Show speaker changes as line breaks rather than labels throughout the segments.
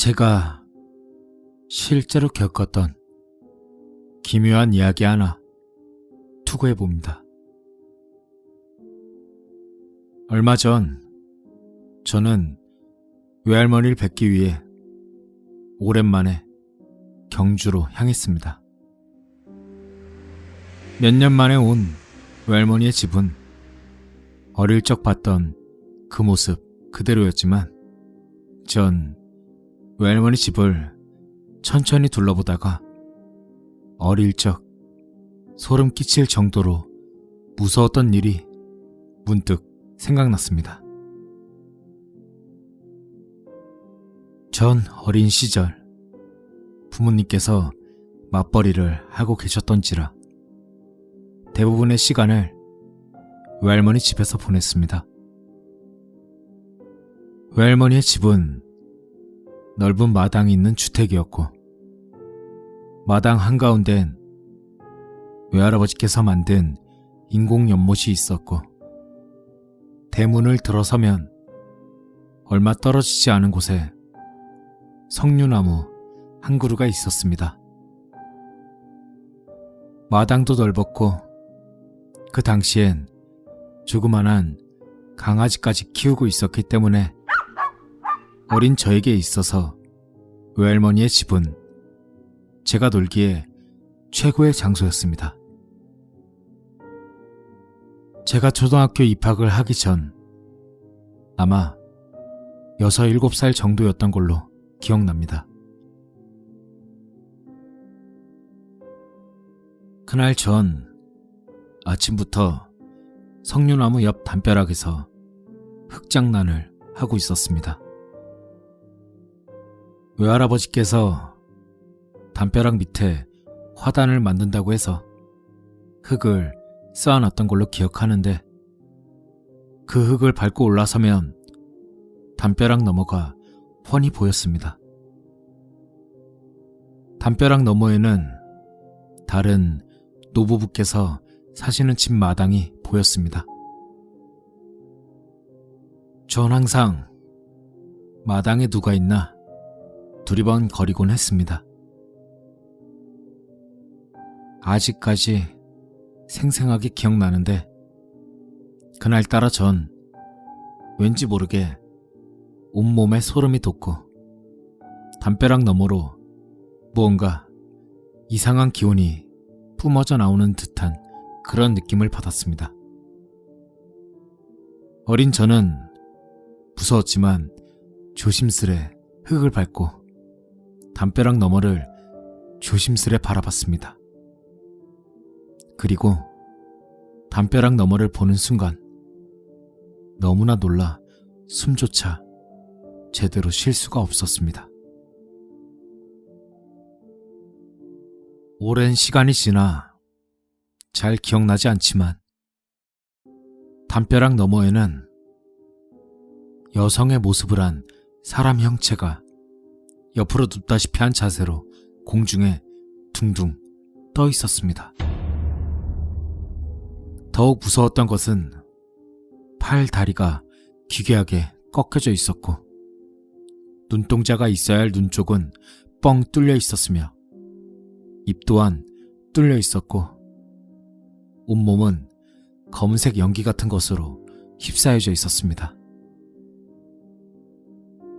제가 실제로 겪었던 기묘한 이야기 하나 투구해봅니다. 얼마 전 저는 외할머니를 뵙기 위해 오랜만에 경주로 향했습니다. 몇 년 만에 온 외할머니의 집은 어릴 적 봤던 그 모습 그대로였지만 전 외할머니 집을 천천히 둘러보다가 어릴 적 소름 끼칠 정도로 무서웠던 일이 문득 생각났습니다. 전 어린 시절 부모님께서 맞벌이를 하고 계셨던지라 대부분의 시간을 외할머니 집에서 보냈습니다. 외할머니의 집은 넓은 마당이 있는 주택이었고 마당 한가운데엔 외할아버지께서 만든 인공 연못이 있었고 대문을 들어서면 얼마 떨어지지 않은 곳에 석류나무 한 그루가 있었습니다. 마당도 넓었고 그 당시엔 조그만한 강아지까지 키우고 있었기 때문에 어린 저에게 있어서 외할머니의 집은 제가 놀기에 최고의 장소였습니다. 제가 초등학교 입학을 하기 전 아마 6, 7살 정도였던 걸로 기억납니다. 그날 전 아침부터 석류나무 옆 담벼락에서 흙장난을 하고 있었습니다. 외할아버지께서 담벼락 밑에 화단을 만든다고 해서 흙을 쌓아놨던 걸로 기억하는데 그 흙을 밟고 올라서면 담벼락 너머가 훤히 보였습니다. 담벼락 너머에는 다른 노부부께서 사시는 집 마당이 보였습니다. 전 항상 마당에 누가 있나 두리번거리곤 했습니다. 아직까지 생생하게 기억나는데 그날따라 전 왠지 모르게 온몸에 소름이 돋고 담벼락 너머로 무언가 이상한 기운이 뿜어져 나오는 듯한 그런 느낌을 받았습니다. 어린 저는 무서웠지만 조심스레 흙을 밟고 담벼락 너머를 조심스레 바라봤습니다. 그리고 담벼락 너머를 보는 순간 너무나 놀라 숨조차 제대로 쉴 수가 없었습니다. 오랜 시간이 지나 잘 기억나지 않지만 담벼락 너머에는 여성의 모습을 한 사람 형체가 옆으로 눕다시피 한 자세로 공중에 둥둥 떠 있었습니다. 더욱 무서웠던 것은 팔, 다리가 기괴하게 꺾여져 있었고 눈동자가 있어야 할 눈 쪽은 뻥 뚫려 있었으며 입 또한 뚫려 있었고 온몸은 검은색 연기 같은 것으로 휩싸여져 있었습니다.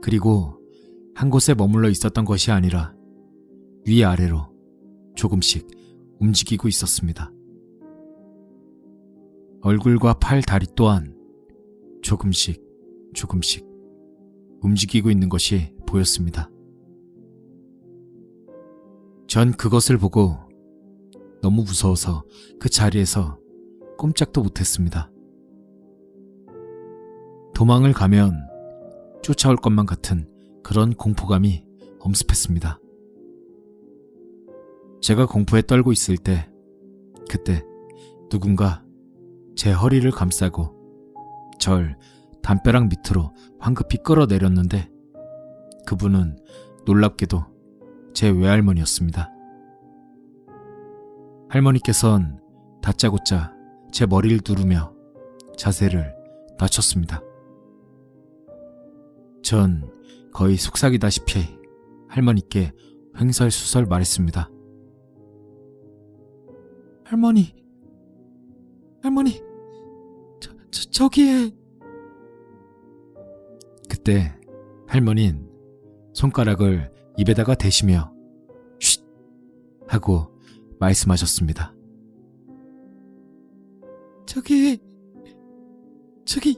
그리고 한 곳에 머물러 있었던 것이 아니라 위아래로 조금씩 움직이고 있었습니다. 얼굴과 팔, 다리 또한 조금씩 움직이고 있는 것이 보였습니다. 전 그것을 보고 너무 무서워서 그 자리에서 꼼짝도 못했습니다. 도망을 가면 쫓아올 것만 같은 그런 공포감이 엄습했습니다. 제가 공포에 떨고 있을 때 그때 누군가 제 허리를 감싸고 절 담벼락 밑으로 황급히 끌어내렸는데 그분은 놀랍게도 제 외할머니였습니다. 할머니께선 다짜고짜 제 머리를 누르며 자세를 낮췄습니다. 전 거의 속삭이다시피 할머니께 횡설수설 말했습니다. 할머니, 저기에. 그때 할머니는 손가락을 입에다가 대시며 쉿 하고 말씀하셨습니다. 저기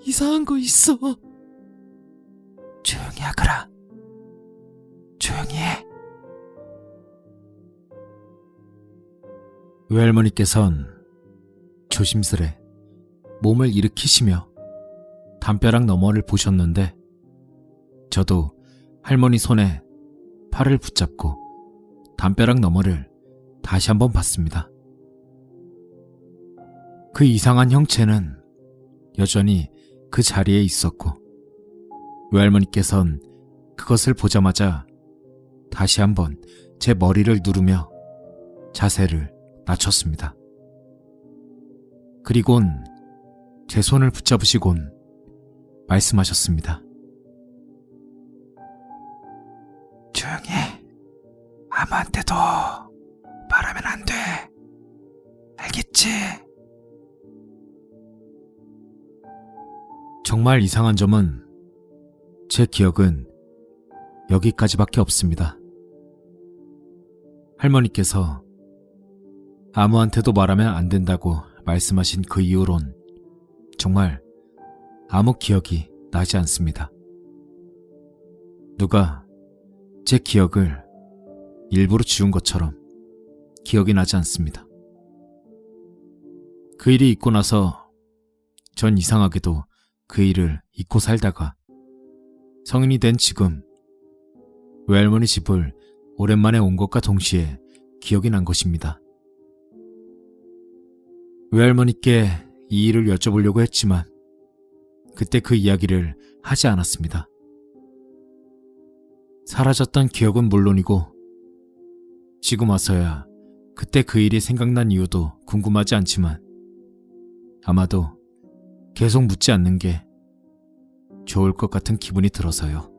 이상한 거 있어. 조용히 하거라. 조용히 해. 외할머니께선 조심스레 몸을 일으키시며 담벼락 너머를 보셨는데 저도 할머니 손에 팔을 붙잡고 담벼락 너머를 다시 한번 봤습니다. 그 이상한 형체는 여전히 그 자리에 있었고 외할머니께선 그것을 보자마자 다시 한번 제 머리를 누르며 자세를 낮췄습니다. 그리곤 제 손을 붙잡으시곤 말씀하셨습니다. 조용히 해. 아무한테도 말하면 안 돼. 알겠지? 정말 이상한 점은 제 기억은 여기까지밖에 없습니다. 할머니께서 아무한테도 말하면 안 된다고 말씀하신 그 이후론 정말 아무 기억이 나지 않습니다. 누가 제 기억을 일부러 지운 것처럼 기억이 나지 않습니다. 그 일이 있고 나서 전 이상하게도 그 일을 잊고 살다가 성인이 된 지금 외할머니 집을 오랜만에 온 것과 동시에 기억이 난 것입니다. 외할머니께 이 일을 여쭤보려고 했지만 그때 그 이야기를 하지 않았습니다. 사라졌던 기억은 물론이고 지금 와서야 그때 그 일이 생각난 이유도 궁금하지 않지만 아마도 계속 묻지 않는 게 좋을 것 같은 기분이 들어서요.